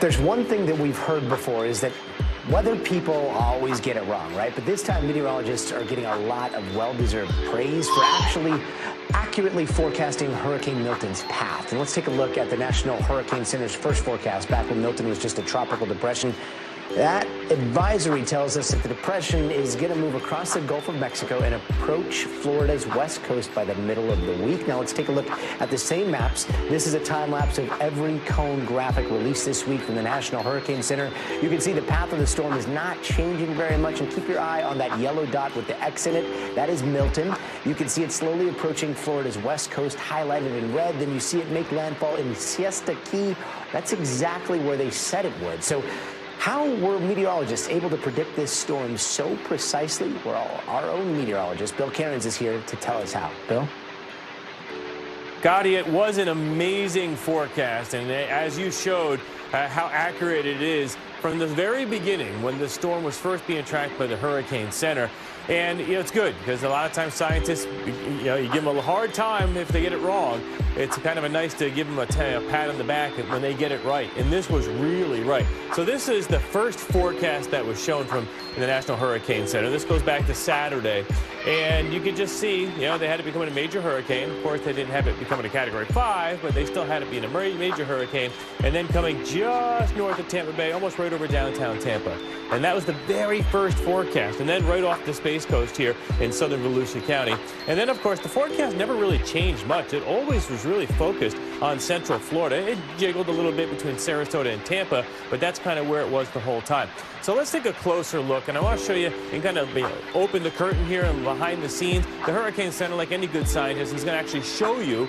There's one thing that we've heard before is that weather people always get it wrong, right? But this time, meteorologists are getting a lot of well-deserved praise for actually accurately forecasting Hurricane Milton's path. And let's take a look at the National Hurricane Center's first forecast back when Milton was just a tropical depression. That advisory tells us that the depression is going to move across the Gulf of Mexico and approach Florida's west coast by the middle of the week. Now let's take a look at the same maps. This is a time lapse of every cone graphic released this week from the National Hurricane Center. You can see the path of the storm is not changing very much, and keep your eye on that yellow dot with the X in it. That is Milton. You can see it slowly approaching Florida's west coast, highlighted in red. Then you see it make landfall in Siesta Key. That's exactly where they said it would. So how were meteorologists able to predict this storm so precisely? Well, our own meteorologist, Bill Karins, is here to tell us how. Bill? Gotti, it was an amazing forecast, and as you showed how accurate it is from the very beginning when the storm was first being tracked by the Hurricane Center. And, it's good because a lot of times scientists, you give them a hard time if they get it wrong. It's kind of nice to give them a pat on the back when they get it right. And this was really right. So this is the first forecast that was shown from the National Hurricane Center. This goes back to Saturday. And you could just see, they had it becoming a major hurricane. Of course, they didn't have it becoming a Category 5, but they still had it being a major hurricane. And then coming just north of Tampa Bay, almost right over downtown Tampa. And that was the very first forecast. And then right off the Space Coast here in southern Volusia County. And then, of course, the forecast never really changed much. It always was really focused on central Florida. It jiggled a little bit between Sarasota and Tampa, but that's kind of where it was the whole time. So let's take a closer look, and I want to show you and kind of open the curtain here and behind the scenes. The Hurricane Center, like any good scientist, is going to actually show you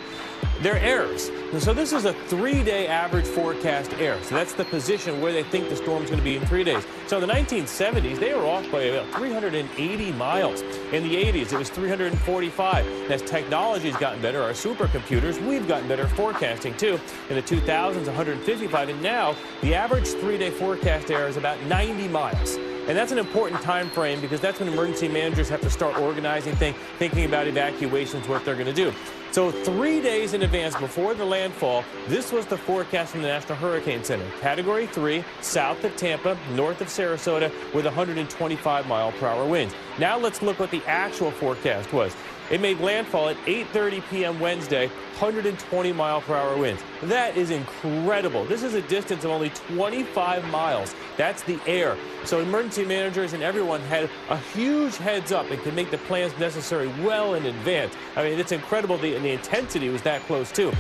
their errors. And so this is a 3-day average forecast error. So that's the position where they think the storm's going to be in 3 days. So in the 1970s, they were off by about 380 miles. In the 80s, it was 345. And as technology's gotten better, our supercomputers, we've gotten better forecasting too. In the 2000s, 155. And now the average 3-day forecast error is about 90 miles. And that's an important time frame because that's when emergency managers have to start organizing things, thinking about evacuations, what they're going to do. So 3 days in advance before the landfall, this was the forecast from the National Hurricane Center. Category 3, south of Tampa, north of Sarasota, with 125-mile-per-hour winds. Now let's look what the actual forecast was. It made landfall at 8:30 p.m. Wednesday, 120-mile-per-hour winds. That is incredible. This is a distance of only 25 miles. That's the air. So emergency managers and everyone had a huge heads up and could make the plans necessary well in advance. I mean, it's incredible. The intensity was that close, too.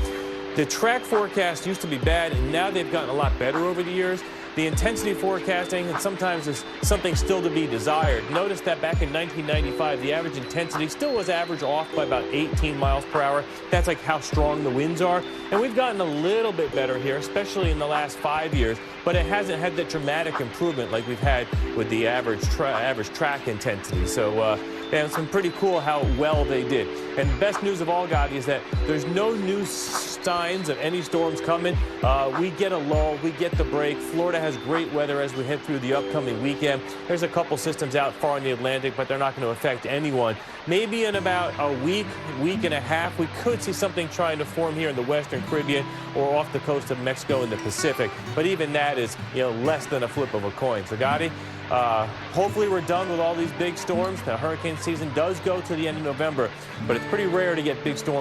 The track forecast used to be bad, and now they've gotten a lot better over the years. The intensity forecasting, and sometimes is something still to be desired. Notice that back in 1995, the average intensity still was average off by about 18 miles per hour. That's like how strong the winds are. And we've gotten a little bit better here, especially in the last 5 years, but it hasn't had that dramatic improvement like we've had with the average track intensity. So, it's been pretty cool how well they did. And the best news of all, Gotti, is that there's no new signs of any storms coming. We get a lull, we get the break. Florida has great weather as we head through the upcoming weekend. There's a couple systems out far in the Atlantic, but they're not going to affect anyone. Maybe in about a week and a half, we could see something trying to form here in the Western Caribbean or off the coast of Mexico in the Pacific. But even that is, less than a flip of a coin. So, Gotti, hopefully we're done with all these big storms. The hurricane season does go to the end of November, but it's pretty rare to get big storms